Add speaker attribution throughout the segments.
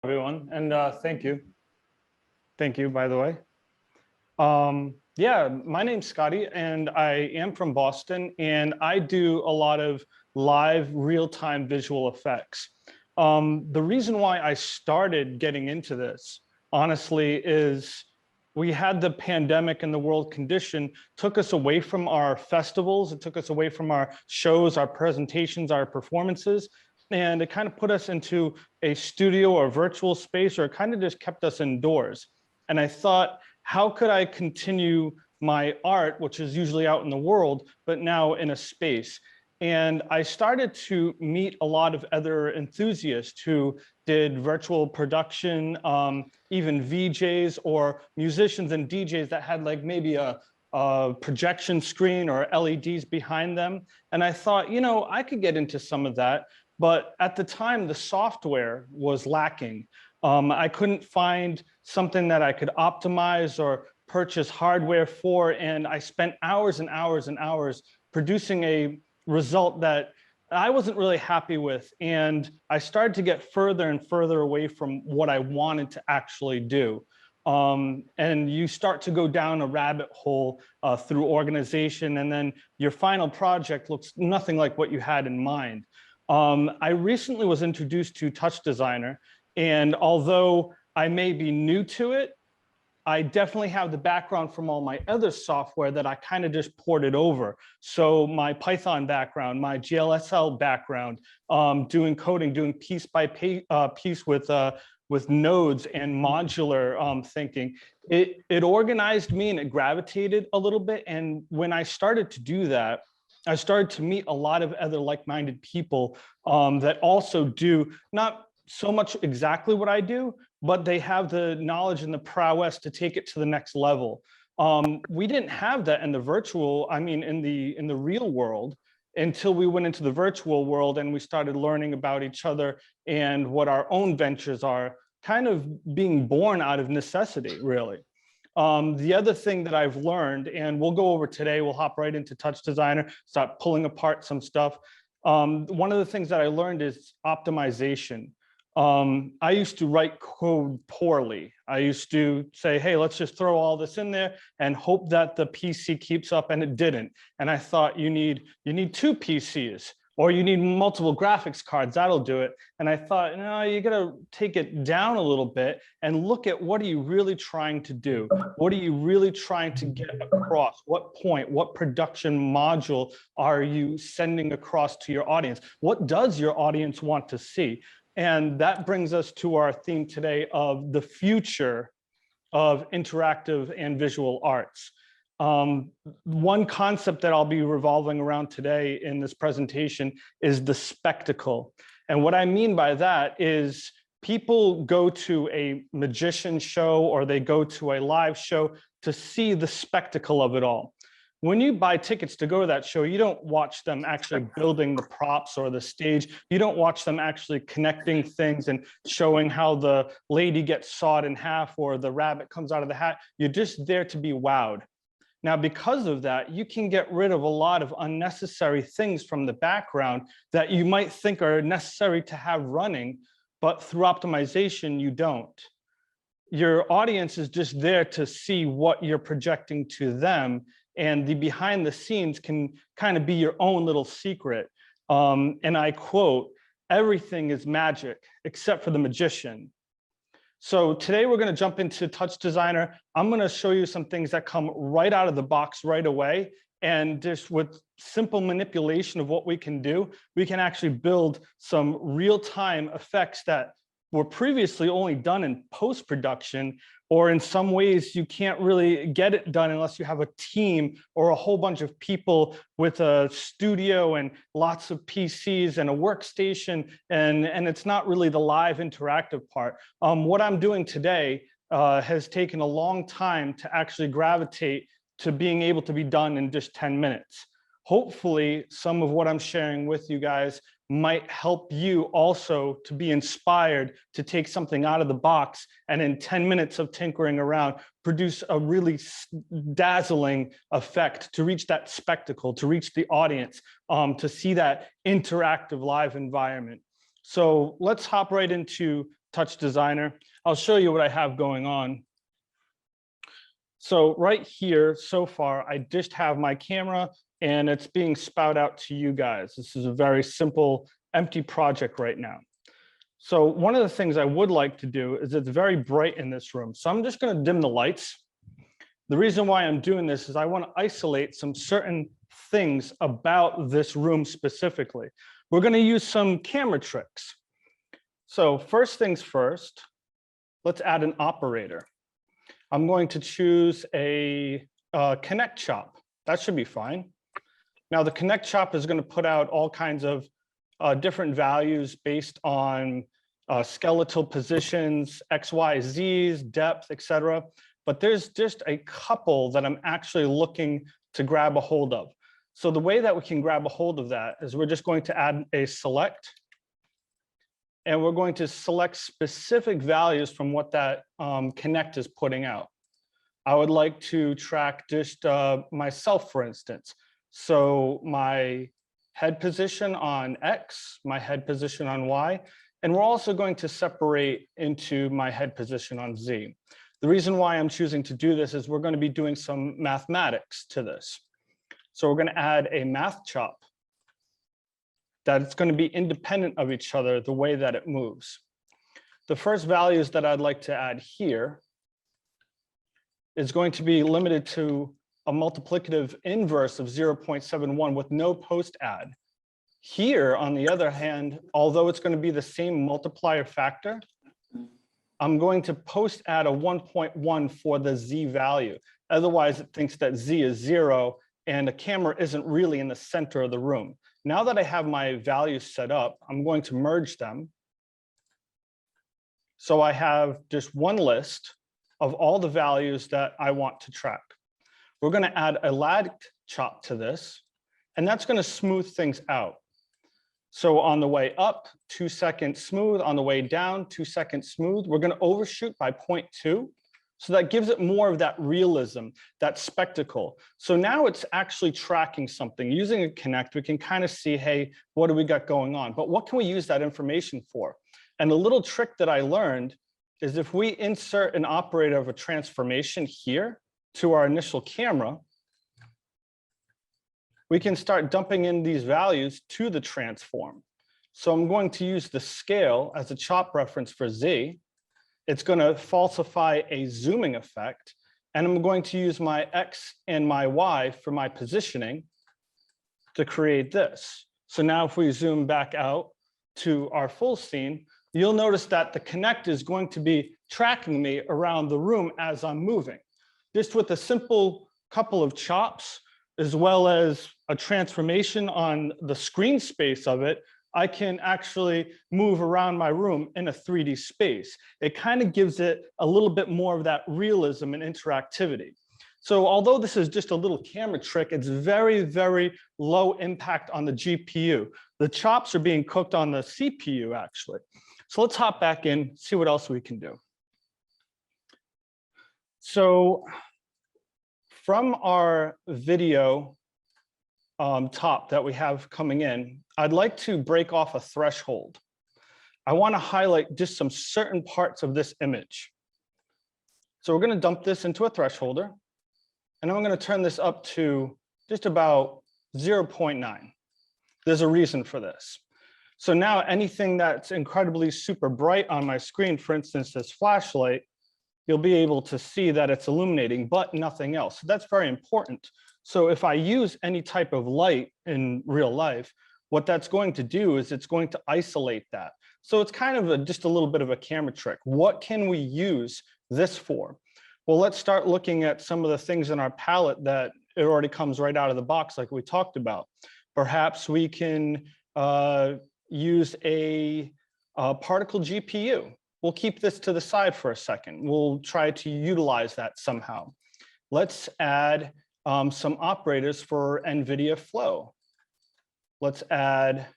Speaker 1: everyone, and thank you. Thank you, by the way. Yeah, my name's Scottie, and I am from Boston, and I do a lot of live real-time visual effects. The reason why I started getting into this, honestly, is we had the pandemic and the world condition took us away from our festivals. It took us away from our shows, our presentations, our performances, and it kind of put us into a studio or virtual space, or it kind of just kept us indoors. And I thought, how could I continue my art, which is usually out in the world, but now in a space? And I started to meet a lot of other enthusiasts who did virtual production, even VJs or musicians and DJs that had like maybe a projection screen or LEDs behind them. And I thought, you know, I could get into some of that. But at the time, the software was lacking. I couldn't find something that I could optimize or purchase hardware for. And I spent hours and hours and hours producing a result that I wasn't really happy with. And I started to get further and further away from what I wanted to actually do. And you start to go down a rabbit hole through organization, and then your final project looks nothing like what you had in mind. I recently was introduced to TouchDesigner, and although I may be new to it, I definitely have the background from all my other software that I kind of just ported over. So my Python background, my GLSL background, doing coding, doing piece by piece with nodes and modular thinking. It organized me and it gravitated a little bit. And when I started to do that, I started to meet a lot of other like-minded people that also do not so much exactly what I do, but they have the knowledge and the prowess to take it to the next level. We didn't have that in the virtual, I mean, in the real world, until we went into the virtual world and we started learning about each other and what our own ventures are, kind of being born out of necessity, really. The other thing that I've learned, and we'll go over today, we'll hop right into TouchDesigner, start pulling apart some stuff. One of the things that I learned is optimization. I used to write code poorly. I used to say, hey, let's just throw all this in there and hope that the PC keeps up, and it didn't. And I thought you need two PCs, or you need multiple graphics cards, that'll do it. And I thought, no, you gotta take it down a little bit and look at what are you really trying to do? What are you really trying to get across? What point, what production module are you sending across to your audience? What does your audience want to see? And that brings us to our theme today of the future of interactive and visual arts. One concept that I'll be revolving around today in this presentation is the spectacle. And what I mean by that is people go to a magician show or they go to a live show to see the spectacle of it all. When you buy tickets to go to that show, you don't watch them actually building the props or the stage. You don't watch them actually connecting things and showing how the lady gets sawed in half or the rabbit comes out of the hat. You're just there to be wowed. Now, because of that, you can get rid of a lot of unnecessary things from the background that you might think are necessary to have running, but through optimization, you don't. Your audience is just there to see what you're projecting to them, and the behind the scenes can kind of be your own little secret. And I quote, "Everything is magic except for the magician." So today we're going to jump into TouchDesigner. I'm going to show you some things that come right out of the box right away. And just with simple manipulation of what we can do, we can actually build some real-time effects that were previously only done in post-production, or in some ways you can't really get it done unless you have a team or a whole bunch of people with a studio and lots of PCs and a workstation, and it's not really the live interactive part. What I'm doing today has taken a long time to actually gravitate to being able to be done in just 10 minutes. Hopefully, some of what I'm sharing with you guys might help you also to be inspired to take something out of the box and in 10 minutes of tinkering around, produce a really dazzling effect to reach that spectacle, to reach the audience, to see that interactive live environment. So let's hop right into TouchDesigner. I'll show you what I have going on. So right here, so far, I just have my camera and it's being spout out to you guys. This is a very simple, empty project right now. So one of the things I would like to do is it's very bright in this room. So I'm just going to dim the lights. The reason why I'm doing this is I want to isolate some certain things about this room specifically. We're going to use some camera tricks. So first things first, let's add an operator. I'm going to choose a connect chop. That should be fine. Now the connect chop is going to put out all kinds of different values based on skeletal positions, X, Y, Z's, depth, etc. But there's just a couple that I'm actually looking to grab a hold of. So the way that we can grab a hold of that is we're just going to add a select. And we're going to select specific values from what that connect is putting out. I would like to track just myself, for instance. So my head position on X, my head position on Y, and we're also going to separate into my head position on Z. The reason why I'm choosing to do this is we're going to be doing some mathematics to this. So we're going to add a math chop that it's going to be independent of each other the way that it moves. The first values that I'd like to add here is going to be limited to a multiplicative inverse of 0.71 with no post add. Here, on the other hand, although it's going to be the same multiplier factor, I'm going to post add a 1.1 for the Z value. Otherwise, it thinks that Z is 0 and the camera isn't really in the center of the room. Now that I have my values set up, I'm going to merge them. So I have just one list of all the values that I want to track. We're going to add a lag chop to this, and that's going to smooth things out. So on the way up, 2 seconds smooth. On the way down, 2 seconds smooth. We're going to overshoot by 0.2. So that gives it more of that realism, that spectacle. So now it's actually tracking something. Using a connect, we can kind of see, hey, what do we got going on? But what can we use that information for? And the little trick that I learned is if we insert an operator of a transformation here to our initial camera, we can start dumping in these values to the transform. So I'm going to use the scale as a chop reference for Z. It's going to falsify a zooming effect, and I'm going to use my X and my Y for my positioning to create this. So now if we zoom back out to our full scene, you'll notice that the connect is going to be tracking me around the room as I'm moving. Just with a simple couple of chops, as well as a transformation on the screen space of it, I can actually move around my room in a 3D space. It kind of gives it a little bit more of that realism and interactivity. So although this is just a little camera trick, it's very, very low impact on the GPU. The chops are being cooked on the CPU, actually. So let's hop back in, see what else we can do. So from our video top that we have coming in, I'd like to break off a threshold. I want to highlight just some certain parts of this image. So we're going to dump this into a thresholder, and I'm going to turn this up to just about 0.9. There's a reason for this. So now anything that's incredibly super bright on my screen, for instance, this flashlight, you'll be able to see that it's illuminating, but nothing else. So that's very important. So if I use any type of light in real life, what that's going to do is it's going to isolate that. So it's kind of just a little bit of a camera trick. What can we use this for? Well, let's start looking at some of the things in our palette that it already comes right out of the box, like we talked about. Perhaps we can use a particle GPU. We'll keep this to the side for a second. We'll try to utilize that somehow. Let's add some operators for NVIDIA Flow. Let's add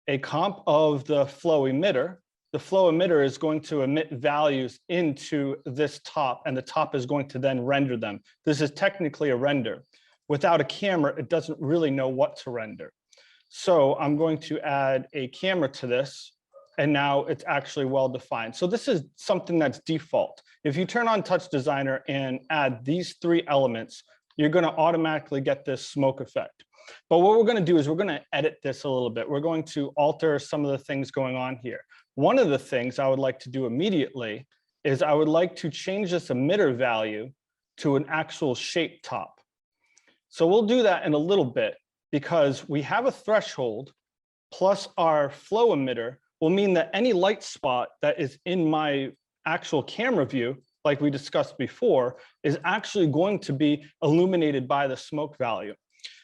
Speaker 1: a comp of the flow emitter. The flow emitter is going to emit values into this top, and the top is going to then render them. This is technically a render. Without a camera, it doesn't really know what to render. So I'm going to add a camera to this, and now it's actually well defined. So this is something that's default. If you turn on TouchDesigner and add these 3 elements, you're going to automatically get this smoke effect. But what we're going to do is we're going to edit this a little bit. We're going to alter some of the things going on here. One of the things I would like to do immediately is I would like to change this emitter value to an actual shape top. So we'll do that in a little bit, because we have a threshold plus our flow emitter will mean that any light spot that is in my actual camera view, like we discussed before, is actually going to be illuminated by the smoke value.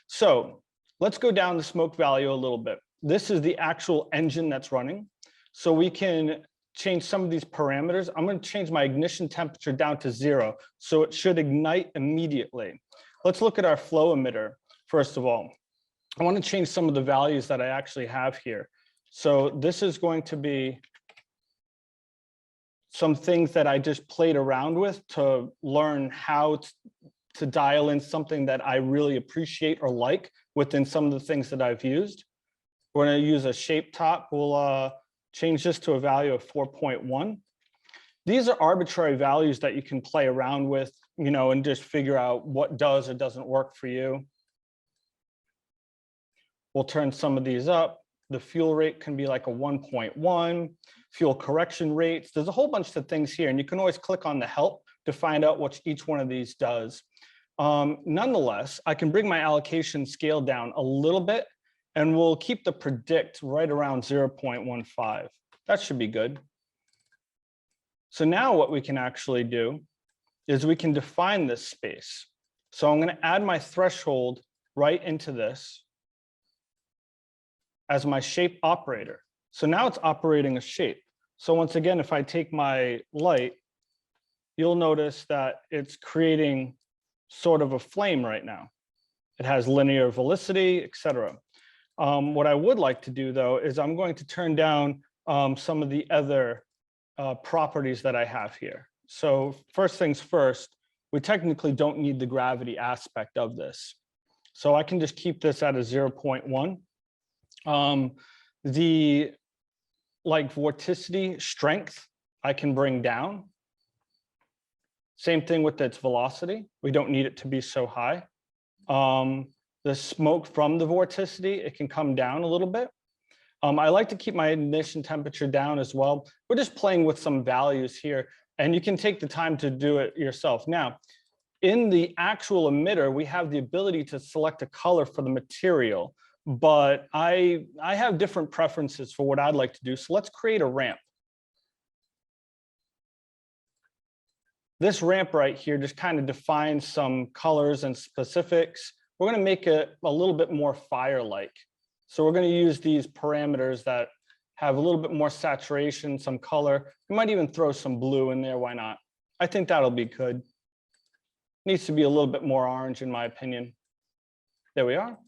Speaker 1: So let's go down the smoke value a little bit. This is the actual engine that's running. So we can change some of these parameters. I'm going to change my ignition temperature down to 0, so it should ignite immediately. Let's look at our flow emitter. First of all, I want to change some of the values that I actually have here. So this is going to be some things that I just played around with to learn how to dial in something that I really appreciate or like within some of the things that I've used. We're going to use a shape top. We'll change this to a value of 4.1. These are arbitrary values that you can play around with, you know, and just figure out what does or doesn't work for you. We'll turn some of these up. The fuel rate can be like a 1.1, fuel correction rates. There's a whole bunch of things here, and you can always click on the help to find out what each one of these does. Nonetheless, I can bring my allocation scale down a little bit, and we'll keep the predict right around 0.15. That should be good. So now what we can actually do is we can define this space. So I'm going to add my threshold right into this as my shape operator. So now it's operating a shape. So once again, if I take my light, you'll notice that it's creating sort of a flame right now. It has linear velocity, etc. What I would like to do, though, is I'm going to turn down some of the other properties that I have here. So first things first, we technically don't need the gravity aspect of this. So I can just keep this at a 0.1. The vorticity strength, I can bring down. Same thing with its velocity. We don't need it to be so high. The smoke from the vorticity, it can come down a little bit. I like to keep my ignition temperature down as well. We're just playing with some values here, and you can take the time to do it yourself. Now, in the actual emitter, we have the ability to select a color for the material, but I have different preferences for what I'd like to do. So let's create a ramp. This ramp right here just kind of defines some colors and specifics. We're going to make it a little bit more fire-like. So we're going to use these parameters that have a little bit more saturation, some color. We might even throw some blue in there. Why not? I think that'll be good. Needs to be a little bit more orange, in my opinion. There we are.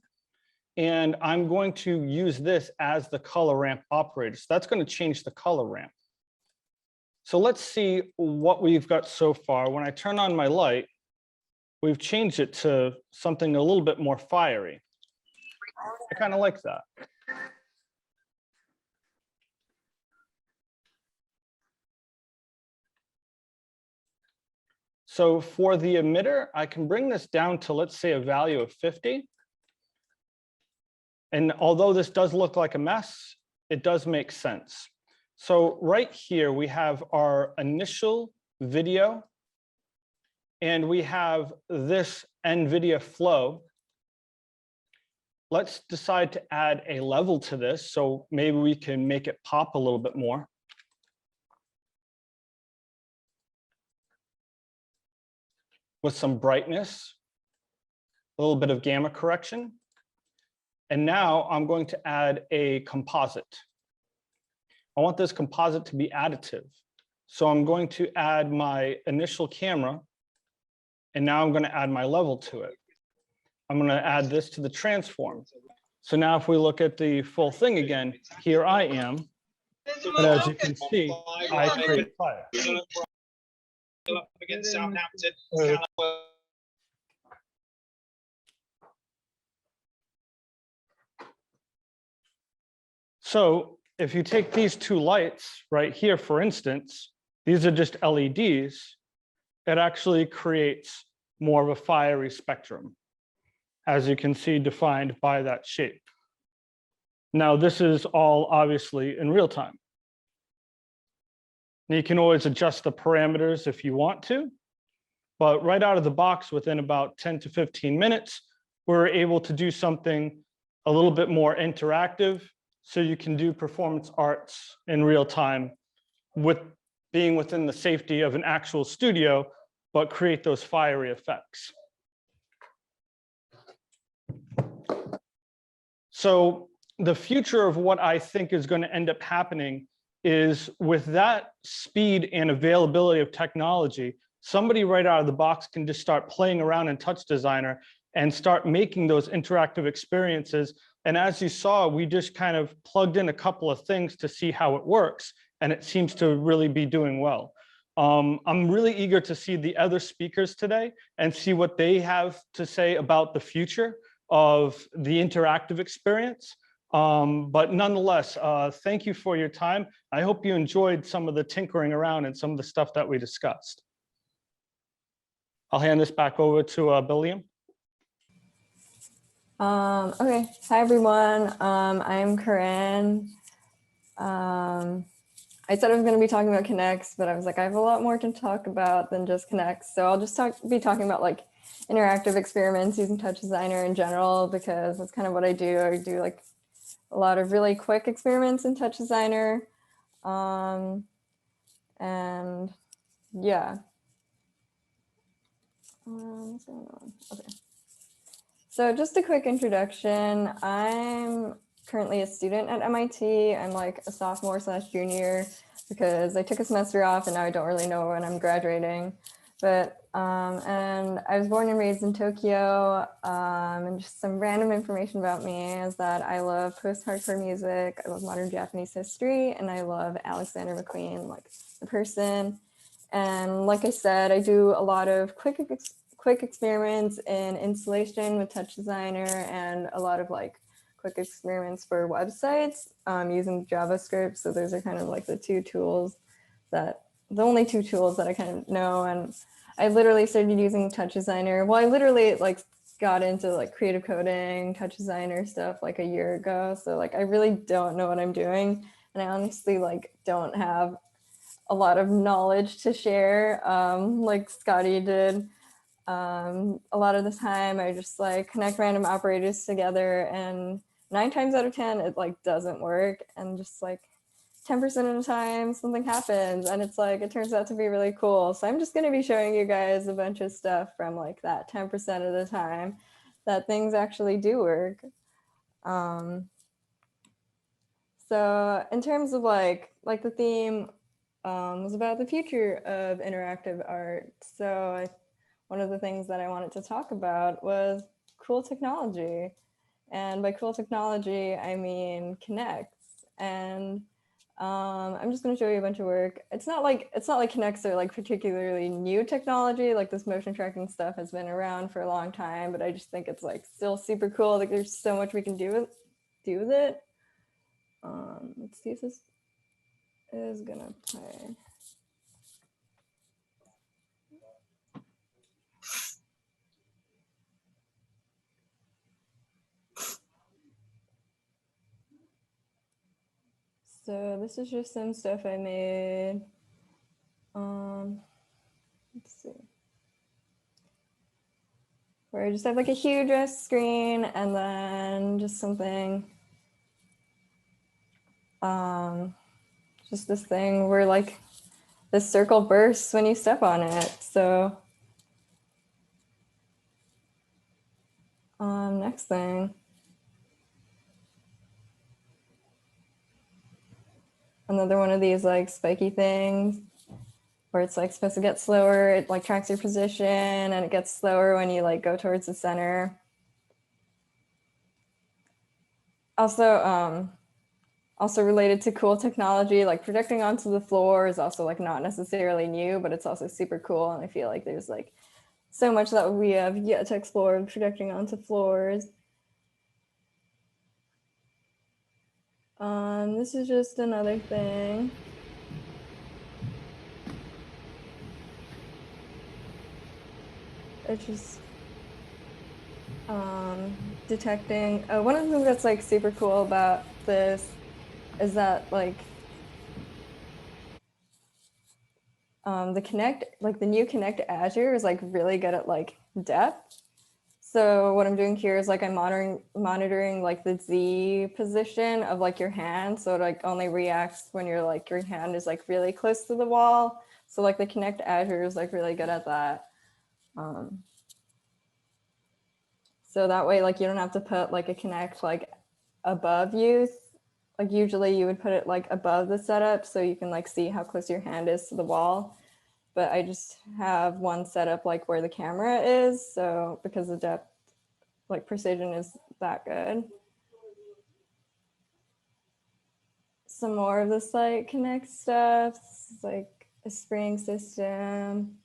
Speaker 1: And I'm going to use this as the color ramp operator. So that's going to change the color ramp. So let's see what we've got so far. When I turn on my light, we've changed it to something a little bit more fiery. I kind of like that. So for the emitter, I can bring this down to, let's say, a value of 50. And although this does look like a mess, it does make sense. So right here, we have our initial video, and we have this NVIDIA flow. Let's decide to add a level to this, so maybe we can make it pop a little bit more. With some brightness, a little bit of gamma correction. And now I'm going to add a composite. I want this composite to be additive. So I'm going to add my initial camera, and now I'm going to add my level to it. I'm going to add this to the transform. So now if we look at the full thing again, here I am. And as you can see, I create fire.
Speaker 2: Against Southampton.
Speaker 1: So if you take these two lights right here, for instance, these are just LEDs, it actually creates more of a fiery spectrum, as you can see, defined by that shape. Now, this is all obviously in real time. Now, you can always adjust the parameters if you want to, but right out of the box, within about 10 to 15 minutes, we're able to do something a little bit more interactive, so you can do performance arts in real time with being within the safety of an actual studio, but create those fiery effects. So the future of what I think is going to end up happening is, with that speed and availability of technology, somebody right out of the box can just start playing around in TouchDesigner and start making those interactive experiences. And as you saw, we just kind of plugged in a couple of things to see how it works, and it seems to really be doing well. I'm really eager to see the other speakers today and see what they have to say about the future of the interactive experience. But nonetheless, thank you for your time. I hope you enjoyed some of the tinkering around and some of the stuff that we discussed. I'll hand this back over to Bileam.
Speaker 2: Okay, hi everyone. I'm Karyn. I said I was going to be talking about Connects, but I was like, I have a lot more to talk about than just Connects. So I'll just be talking about like interactive experiments using TouchDesigner in general, because that's kind of what I do. I do like a lot of really quick experiments in TouchDesigner. And yeah. What's going on? Okay. So just a quick introduction. I'm currently a student at MIT. I'm like a sophomore/junior because I took a semester off and now I don't really know when I'm graduating. But and I was born and raised in Tokyo. And just some random information about me is that I love post-hardcore music, I love modern Japanese history, and I love Alexander McQueen, like the person. And like I said, I do a lot of quick experiments in installation with TouchDesigner, and a lot of like quick experiments for websites using JavaScript. So those are kind of like the only two tools that I kind of know. And I literally started using TouchDesigner. Well, I literally like got into like creative coding, TouchDesigner stuff like a year ago. So like I really don't know what I'm doing. And I honestly like don't have a lot of knowledge to share like Scottie did. A lot of the time I just like connect random operators together, and 9 times out of 10 it like doesn't work, and just like 10% of the time something happens and it's like it turns out to be really cool. So I'm just going to be showing you guys a bunch of stuff from like that 10% of the time that things actually do work. So in terms of like the theme was about the future of interactive art. So one of the things that I wanted to talk about was cool technology. And by cool technology, I mean Connects. And I'm just going to show you a bunch of work. It's not like Connects are like particularly new technology. Like this motion tracking stuff has been around for a long time, but I just think it's like still super cool. Like there's so much we can do with it. Let's see if this is gonna play. So this is just some stuff I made. Let's see. Where I just have like a huge ass screen and then just something. Just this thing where like this circle bursts when you step on it. So next thing. Another one of these like spiky things where it's like supposed to get slower. It like tracks your position and it gets slower when you like go towards the center. Also related to cool technology, like projecting onto the floor is also like not necessarily new, but it's also super cool. And I feel like there's like so much that we have yet to explore projecting onto floors. This is just another thing. It's just detecting. One of the things that's like super cool about this is that like the new Connect Azure is like really good at like depth. So what I'm doing here is like I'm monitoring like the Z position of like your hand. So it like only reacts when you're like your hand is like really close to the wall. So like the Connect Azure is like really good at that. So that way like you don't have to put like a Connect like above you. Like usually you would put it like above the setup so you can like see how close your hand is to the wall. But I just have one setup like where the camera is. So because the depth, like precision is that good. Some more of this like Connect stuff, like a spring system.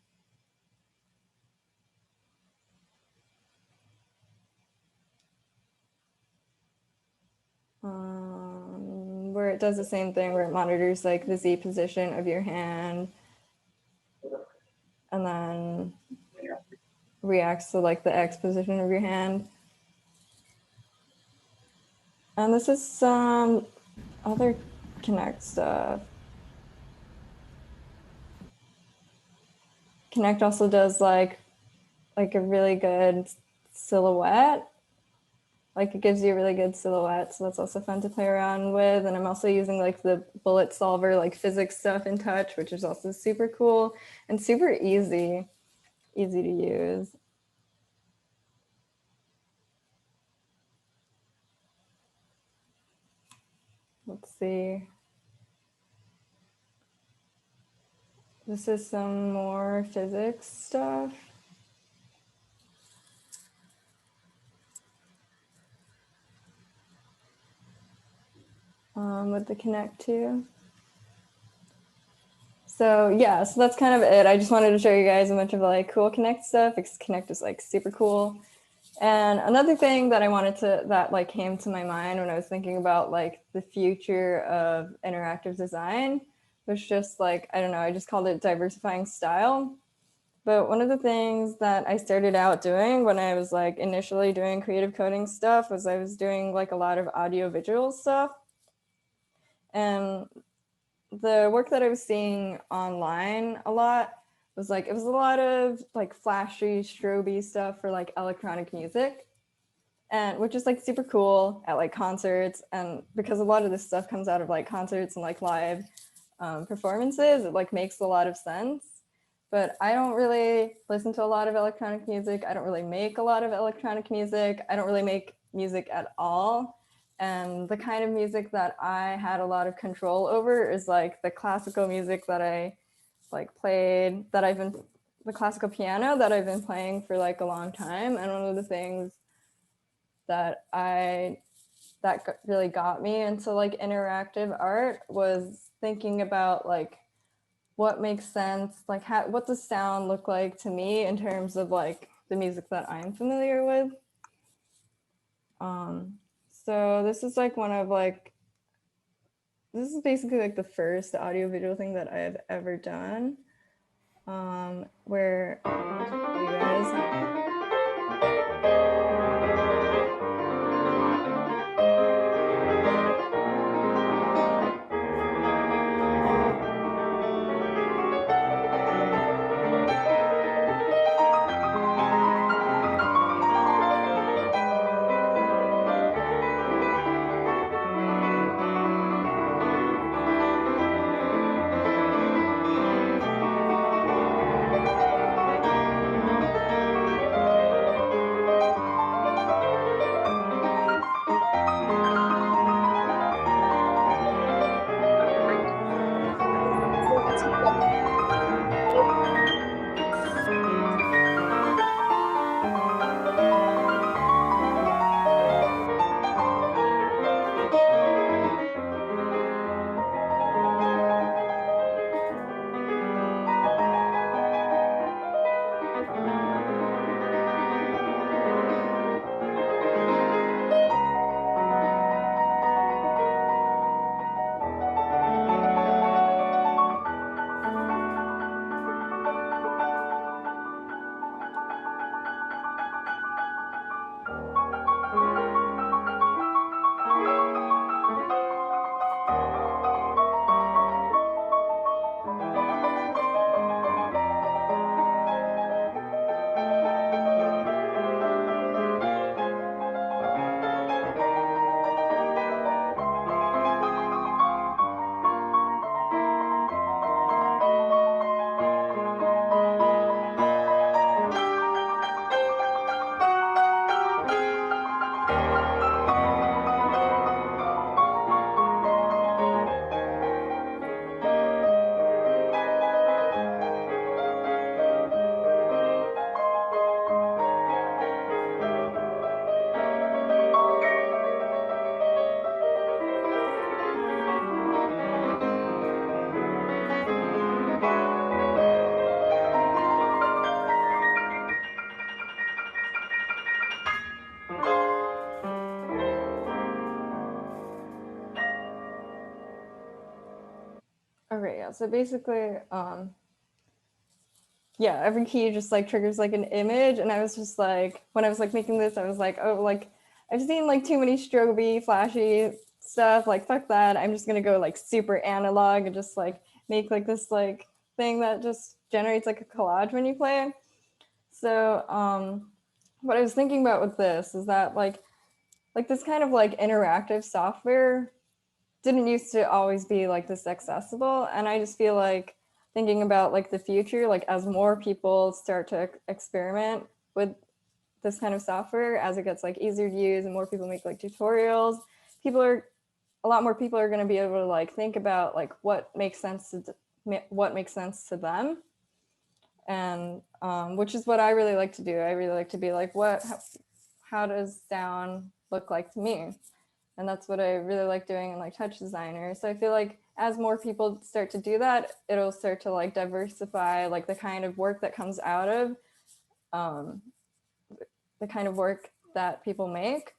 Speaker 2: Where it does the same thing where it monitors like the Z position of your hand and then reacts to like the X position of your hand. And this is some other Connect stuff. Connect also does like a really good silhouette. Like it gives you a really good silhouette, so that's also fun to play around with. And I'm also using like the bullet solver, like physics stuff in Touch, which is also super cool and super easy to use. Let's see. This is some more physics stuff. With the Connect 2. So yeah, so that's kind of it. I just wanted to show you guys a bunch of like cool Connect stuff because Connect is like super cool. And another thing that that like came to my mind when I was thinking about like the future of interactive design was just like, I don't know, I just called it diversifying style. But one of the things that I started out doing when I was like initially doing creative coding stuff was I was doing like a lot of audio visual stuff. And the work that I was seeing online a lot was like, it was a lot of like flashy, stroby stuff for like electronic music. And which is like super cool at like concerts. And because a lot of this stuff comes out of like concerts and like live performances, it like makes a lot of sense. But I don't really listen to a lot of electronic music. I don't really make a lot of electronic music. I don't really make music at all. And the kind of music that I had a lot of control over is like the classical music that I like played, the classical piano that I've been playing for like a long time. And one of the things that really got me into like interactive art was thinking about like what makes sense, like what does sound look like to me in terms of like the music that I'm familiar with. So this is like this is basically like the first audio visual thing that I've ever done, where you guys. Okay, yeah. So basically, yeah, every key just like triggers like an image, and I was just like, when I was like making this, I was like, oh, like I've seen like too many stroby, flashy stuff. Like fuck that. I'm just gonna go like super analog and just like make like this like thing that just generates like a collage when you play it. So what I was thinking about with this is that like this kind of like interactive software didn't used to always be like this accessible, and I just feel like thinking about like the future, like as more people start to experiment with this kind of software, as it gets like easier to use and more people make like tutorials, a lot more people are going to be able to like think about like what makes sense to them, and which is what I really like to do. I really like to be like, how does sound look like to me? And that's what I really like doing in like TouchDesigner. So I feel like as more people start to do that, it'll start to like diversify like the kind of work that comes out of the kind of work that people make.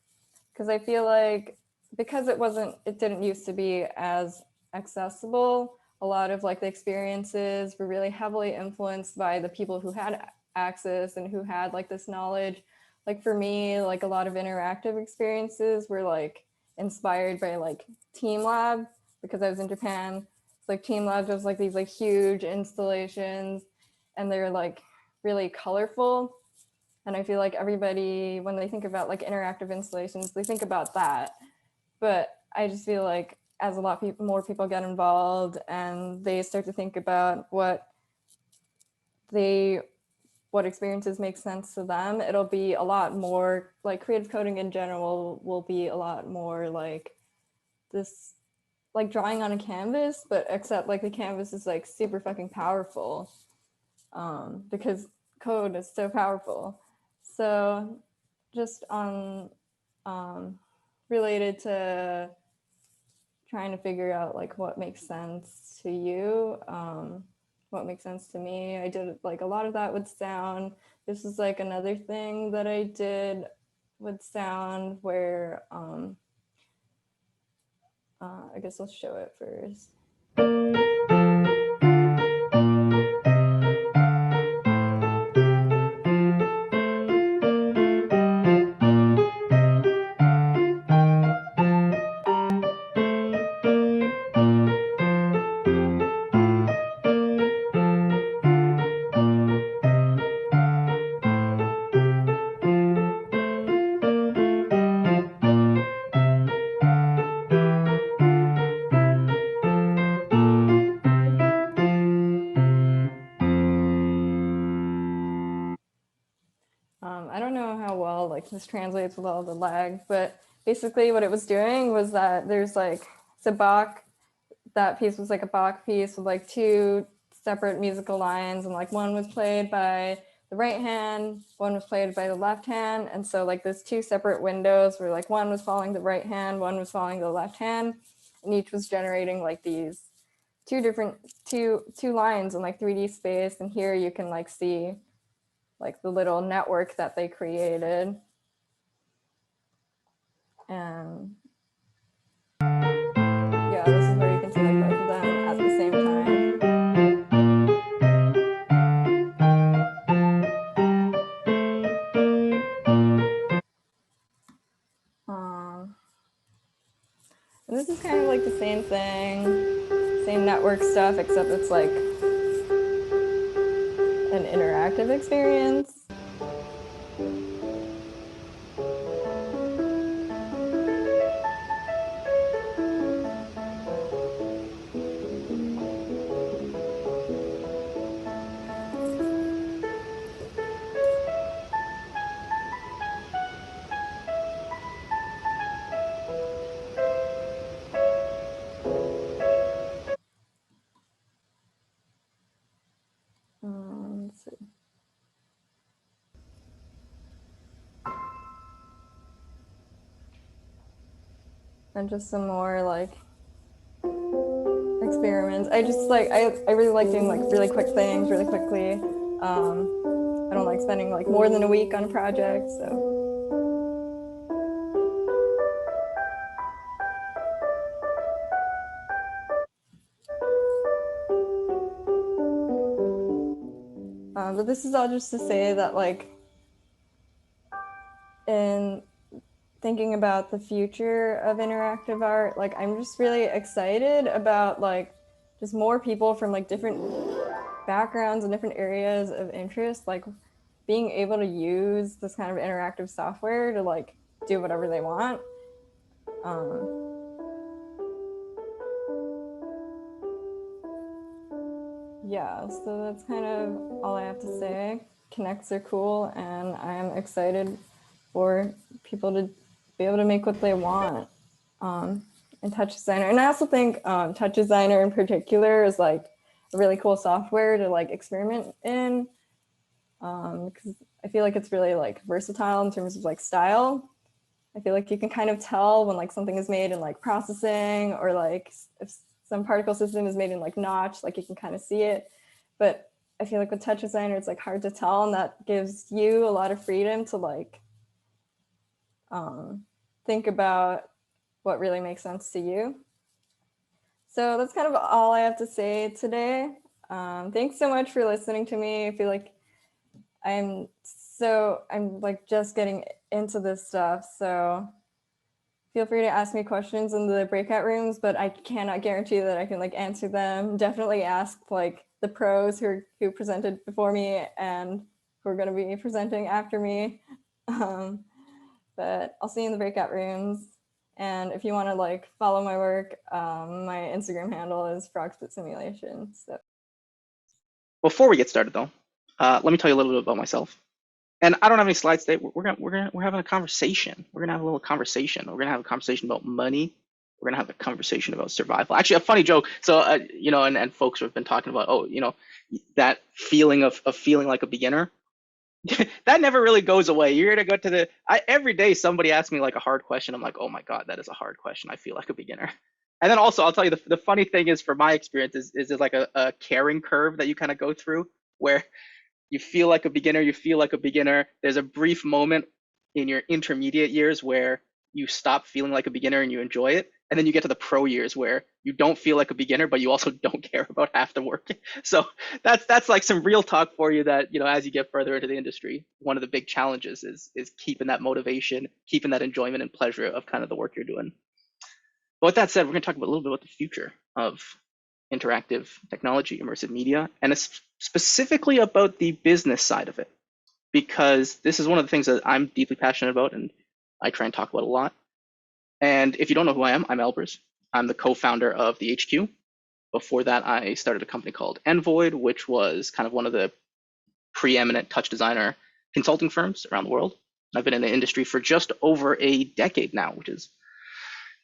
Speaker 2: Because I feel like because it didn't used to be as accessible, a lot of like the experiences were really heavily influenced by the people who had access and who had like this knowledge. Like for me, like a lot of interactive experiences were like inspired by like Team Lab, because I was in Japan. It's like Team Lab does like these like huge installations, and they're like really colorful. And I feel like everybody, when they think about like interactive installations, they think about that. But I just feel like as a lot of more people get involved and they start to think about what experiences make sense to them, it'll be a lot more like creative coding in general will be a lot more like this, like drawing on a canvas, but except like the canvas is like super fucking powerful, because code is so powerful. So just on related to trying to figure out like what makes sense to you, what makes sense to me, I did like a lot of that with sound. This is like another thing that I did with sound where I guess I'll show it first. I don't know how well like this translates with all the lag, but basically what it was doing was that there's like, it's a Bach, that piece was like a Bach piece with like two separate musical lines, and like one was played by the right hand, one was played by the left hand. And so like there's two separate windows where like one was following the right hand, one was following the left hand, and each was generating like these two lines in like 3D space. And here you can like see like the little network that they created. And yeah, this is where you can see like both of them at the same time. And this is kind of like the same thing, same network stuff, except it's like an interactive experience. Let's see. And just some more like experiments. I just like, I really like doing like really quick things really quickly. I don't like spending like more than a week on a project, so. But this is all just to say that, like, in thinking about the future of interactive art, like, I'm just really excited about, like, just more people from, like, different backgrounds and different areas of interest, like, being able to use this kind of interactive software to, like, do whatever they want. Yeah, so that's kind of all I have to say. Connects are cool, and I am excited for people to be able to make what they want in TouchDesigner. And I also think TouchDesigner in particular is like a really cool software to like experiment in, because I feel like it's really like versatile in terms of like style. I feel like you can kind of tell when like something is made in like processing, or like if some particle system is made in like Notch, like you can kind of see it. But I feel like with TouchDesigner, it's like hard to tell, and that gives you a lot of freedom to like think about what really makes sense to you. So that's kind of all I have to say today. Thanks so much for listening to me. I feel like I'm like just getting into this stuff. So feel free to ask me questions in the breakout rooms, but I cannot guarantee that I can like answer them. Definitely ask like the pros who presented before me and who are going to be presenting after me. But I'll see you in the breakout rooms. And if you want to like follow my work, my Instagram handle is Frogspit Simulation. So
Speaker 3: Before we get started though, let me tell you a little bit about myself. And I don't have any slides today. We're having a conversation. We're gonna have a little conversation. We're gonna have a conversation about money. We're gonna have a conversation about survival. Actually, a funny joke. So you know, and folks have been talking about, oh, you know, that feeling of feeling like a beginner. That never really goes away. You're gonna go to the every day somebody asks me like a hard question. I'm like, oh my God, that is a hard question. I feel like a beginner. And then also I'll tell you the funny thing is, for my experience, is there's like a caring curve that you kind of go through where you feel like a beginner, you feel like a beginner. There's a brief moment in your intermediate years where you stop feeling like a beginner and you enjoy it. And then you get to the pro years where you don't feel like a beginner, but you also don't care about half the work. So that's like some real talk for you, that, you know, as you get further into the industry, one of the big challenges is keeping that motivation, keeping that enjoyment and pleasure of kind of the work you're doing. But with that said, we're going to talk a little bit about the future of interactive technology, immersive media, and specifically about the business side of it, because this is one of the things that I'm deeply passionate about and I try and talk about a lot. And if you don't know who I am, I'm Elburz. I'm the co-founder of the HQ. Before that, I started a company called Envoid, which was kind of one of the preeminent touch designer consulting firms around the world. I've been in the industry for just over a decade now, which is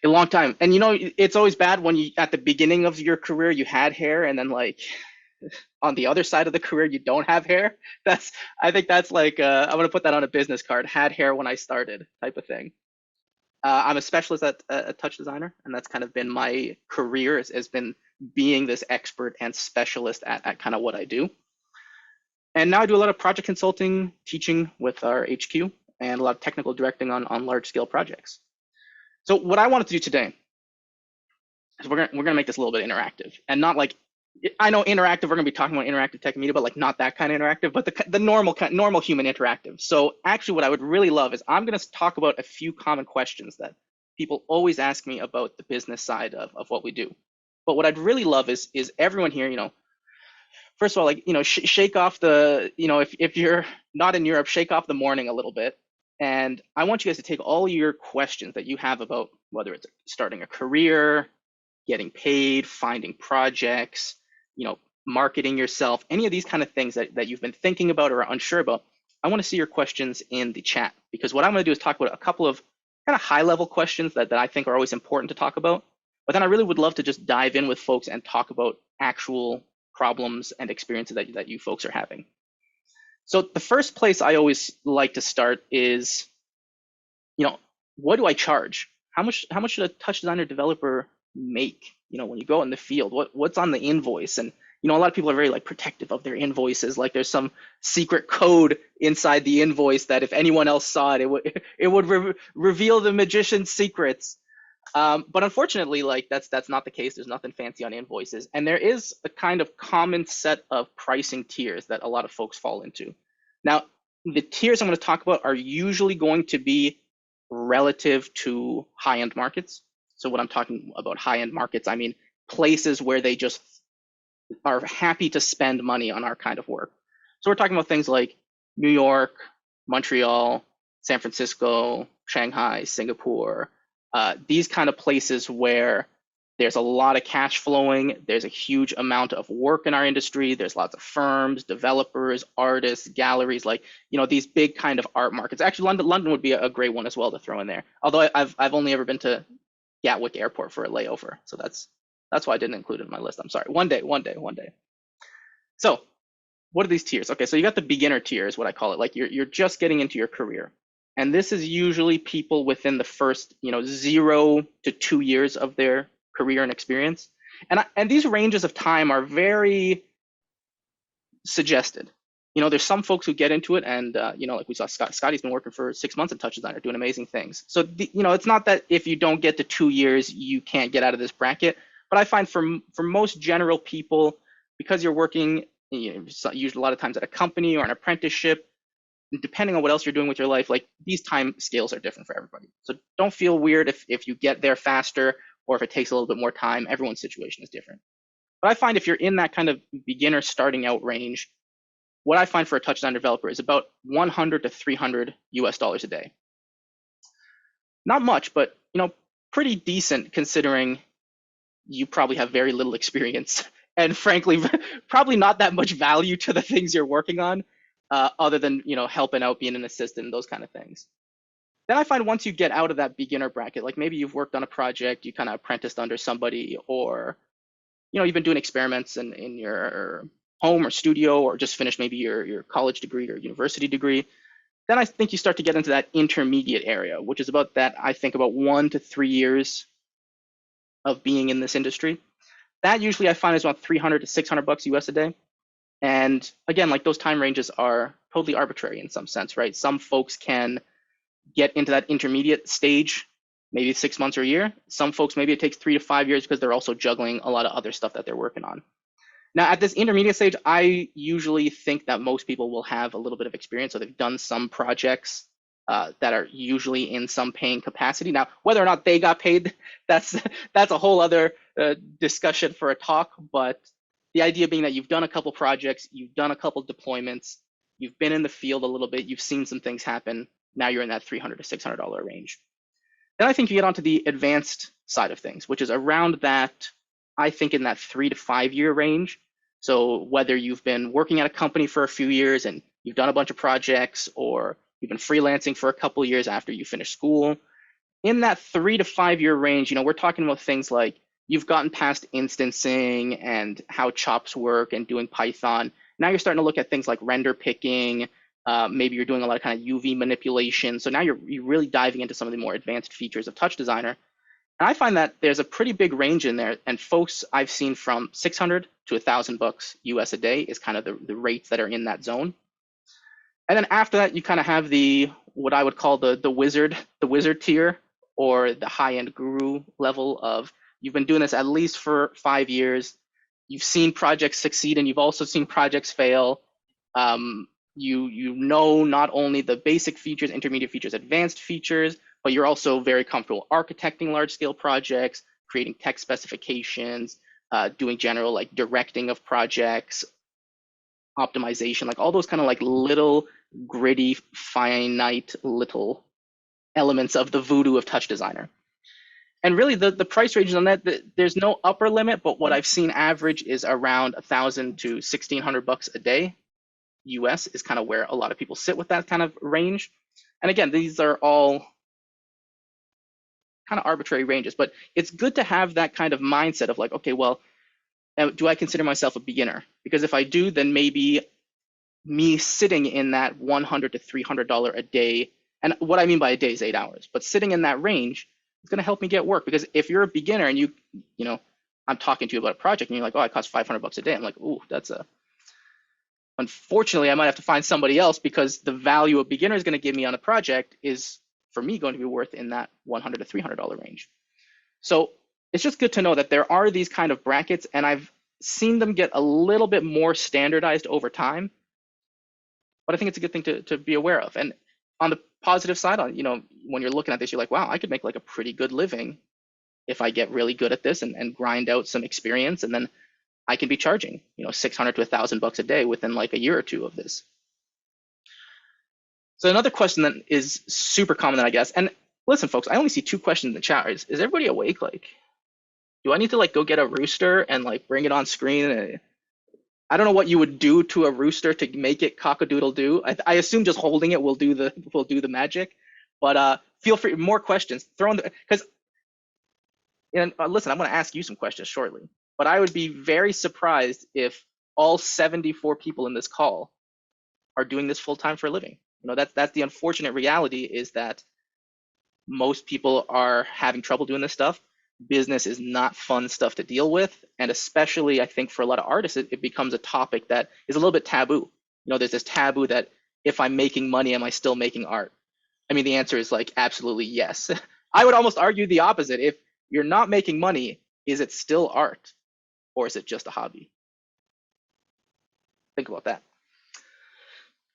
Speaker 3: a long time. And you know, it's always bad when you, at the beginning of your career, you had hair, and then like on the other side of the career, you don't have hair. I think that's like, I'm gonna put that on a business card, had hair when I started type of thing. I'm a specialist at a touch designer, and that's kind of been my career, has been being this expert and specialist at kind of what I do. And now I do a lot of project consulting, teaching with our HQ, and a lot of technical directing on large scale projects. So what I wanted to do today is we're gonna make this a little bit interactive, and not like, I know interactive, we're gonna be talking about interactive tech media, but like not that kind of interactive, but the normal human interactive. So actually what I would really love is I'm gonna talk about a few common questions that people always ask me about the business side of what we do. But what I'd really love is everyone here, you know, first of all, like, you know, shake off the, you know, if you're not in Europe, shake off the morning a little bit. And I want you guys to take all your questions that you have about whether it's starting a career, getting paid, finding projects, you know, marketing yourself, any of these kind of things that you've been thinking about or are unsure about. I want to see your questions in the chat, because what I'm going to do is talk about a couple of kind of high level questions that I think are always important to talk about. But then I really would love to just dive in with folks and talk about actual problems and experiences that you folks are having. So the first place I always like to start is, you know, what do I charge? How much should a touch designer developer make? You know, when you go in the field, what's on the invoice? And you know, a lot of people are very like protective of their invoices. Like there's some secret code inside the invoice that if anyone else saw it, it would reveal the magician's secrets. But unfortunately, like that's not the case. There's nothing fancy on invoices, and there is a kind of common set of pricing tiers that a lot of folks fall into. Now, the tiers I'm going to talk about are usually going to be relative to high-end markets. So when I'm talking about high-end markets, I mean places where they just are happy to spend money on our kind of work. So we're talking about things like New York, Montreal, San Francisco, Shanghai, Singapore, these kind of places where there's a lot of cash flowing, there's a huge amount of work in our industry, there's lots of firms, developers, artists, galleries, like, you know, these big kind of art markets. Actually, London would be a great one as well to throw in there. Although I've only ever been to Gatwick Airport for a layover, so that's why I didn't include it in my list. I'm sorry. One day. So what are these tiers? Okay, so you got the beginner tier is what I call it. Like you're just getting into your career. And this is usually people within the first, 0 to 2 years of their career and experience. And these ranges of time are very suggested. There's some folks who get into it and, like we saw Scottie's been working for 6 months in TouchDesigner doing amazing things. So, it's not that if you don't get to 2 years, you can't get out of this bracket. But I find for most general people, because you're working, usually a lot of times at a company or an apprenticeship, depending on what else you're doing with your life, like these time scales are different for everybody. So don't feel weird if you get there faster or if it takes a little bit more time. Everyone's situation is different. But I find if you're in that kind of beginner starting out range, what I find for a TouchDesigner developer is about $100 to $300 US a day. Not much, but pretty decent considering you probably have very little experience and frankly, probably not that much value to the things you're working on, other than helping out, being an assistant, those kind of things. Then I find once you get out of that beginner bracket, like maybe you've worked on a project, you kind of apprenticed under somebody, or you've been doing experiments in your home or studio, or just finished maybe your college degree or university degree, then I think you start to get into that intermediate area, which is about that, I think about 1 to 3 years of being in this industry. That usually I find is about $300 to $600 US a day. And again, like those time ranges are totally arbitrary in some sense, right? Some folks can get into that intermediate stage, maybe 6 months or a year. Some folks, maybe it takes 3 to 5 years because they're also juggling a lot of other stuff that they're working on. Now, at this intermediate stage, I usually think that most people will have a little bit of experience. So they've done some projects that are usually in some paying capacity. Now, whether or not they got paid, that's a whole other discussion for a talk. But the idea being that you've done a couple projects, you've done a couple deployments, you've been in the field a little bit, you've seen some things happen. Now you're in that $300 to $600 range. Then I think you get onto the advanced side of things, which is around that, I think in that 3 to 5 year range. So whether you've been working at a company for a few years and you've done a bunch of projects, or you've been freelancing for a couple of years after you finish school, in that 3 to 5 year range, we're talking about things like you've gotten past instancing and how chops work and doing Python. Now you're starting to look at things like render picking. Maybe you're doing a lot of kind of UV manipulation. So now you're really diving into some of the more advanced features of TouchDesigner. And I find that there's a pretty big range in there. And folks I've seen from $600 to $1,000 US a day is kind of the rates that are in that zone. And then after that, you kind of have what I would call the wizard tier, or the high-end guru level of, you've been doing this at least for 5 years. You've seen projects succeed and you've also seen projects fail. You know not only the basic features, intermediate features, advanced features, but you're also very comfortable architecting large-scale projects, creating tech specifications, doing general like directing of projects, optimization, like all those kind of like little gritty, finite little elements of the voodoo of TouchDesigner. And really the price ranges on that, there's no upper limit, but what I've seen average is around $1,000 to $1,600 a day US is kind of where a lot of people sit with that kind of range. And again, these are all kind of arbitrary ranges, but it's good to have that kind of mindset of like, okay, well, do I consider myself a beginner? Because if I do, then maybe me sitting in that $100 to $300 a day, and what I mean by a day is 8 hours, but sitting in that range is going to help me get work. Because if you're a beginner and I'm talking to you about a project and you're like, oh, it costs $500 a day. I'm like, ooh, unfortunately, I might have to find somebody else, because the value a beginner is going to give me on a project is, for me, going to be worth in that $100 to $300 range. So it's just good to know that there are these kind of brackets, and I've seen them get a little bit more standardized over time. But I think it's a good thing to be aware of. And on the positive side, on when you're looking at this, you're like, wow, I could make like a pretty good living if I get really good at this and grind out some experience, and then I can be charging 600 to $1,000 a day within like a year or two of this. So another question that is super common, that I guess, and listen, folks, I only see 2 questions in the chat. Is everybody awake? Like, do I need to like go get a rooster and like bring it on screen? I don't know what you would do to a rooster to make it cock-a-doodle-doo. I assume just holding it will do the magic. But feel free, more questions. Throw in the, because listen, I'm going to ask you some questions shortly. But I would be very surprised if all 74 people in this call are doing this full time for a living. That's the unfortunate reality, is that most people are having trouble doing this stuff. Business is not fun stuff to deal with, and especially I think for a lot of artists, it becomes a topic that is a little bit taboo. There's this taboo that if I'm making money, am I still making art? I mean, the answer is like absolutely yes. I would almost argue the opposite. If you're not making money, is it still art, or is it just a hobby? Think about that.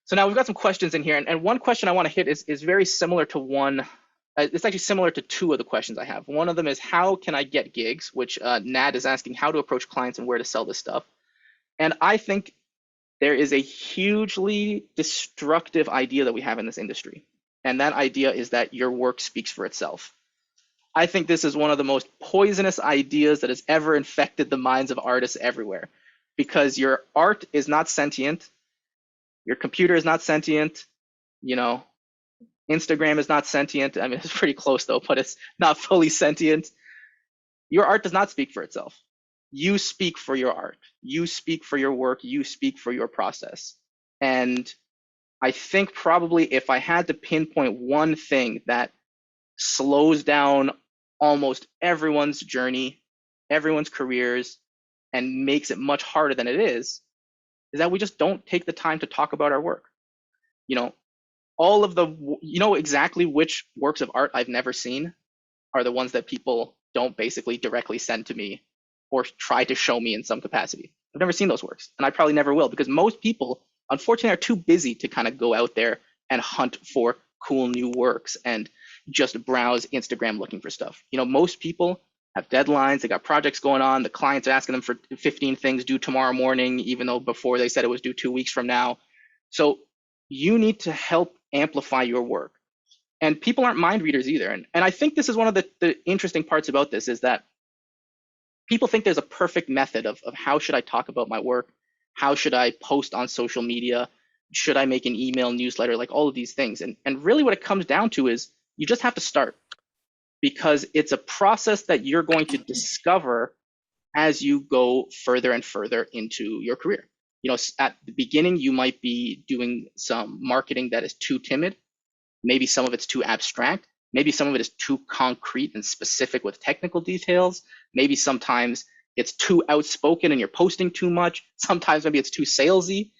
Speaker 3: So now we've got some questions in here, and one question I want to hit is very similar to one. It's actually similar to 2 of the questions I have. One of them is, how can I get gigs? Which Nad is asking how to approach clients and where to sell this stuff. And I think there is a hugely destructive idea that we have in this industry. And that idea is that your work speaks for itself. I think this is one of the most poisonous ideas that has ever infected the minds of artists everywhere, because your art is not sentient. Your computer is not sentient. Instagram is not sentient. I mean, it's pretty close though, but it's not fully sentient. Your art does not speak for itself. You speak for your art. You speak for your work. You speak for your process. And I think probably if I had to pinpoint one thing that slows down almost everyone's journey, everyone's careers, and makes it much harder than it is that we just don't take the time to talk about our work. All of the, exactly which works of art I've never seen are the ones that people don't basically directly send to me or try to show me in some capacity. I've never seen those works, and I probably never will, because most people, unfortunately, are too busy to kind of go out there and hunt for cool new works and just browse Instagram looking for stuff. Most people have deadlines, they got projects going on, the clients are asking them for 15 things due tomorrow morning, even though before they said it was due 2 weeks from now. So you need to help amplify your work. And people aren't mind readers either. And I think this is one of the interesting parts about this, is that people think there's a perfect method of how should I talk about my work? How should I post on social media? Should I make an email newsletter? Like all of these things. And really what it comes down to is you just have to start, because it's a process that you're going to discover as you go further and further into your career. At the beginning, you might be doing some marketing that is too timid. Maybe some of it's too abstract. Maybe some of it is too concrete and specific with technical details. Maybe sometimes it's too outspoken and you're posting too much. Sometimes maybe it's too salesy,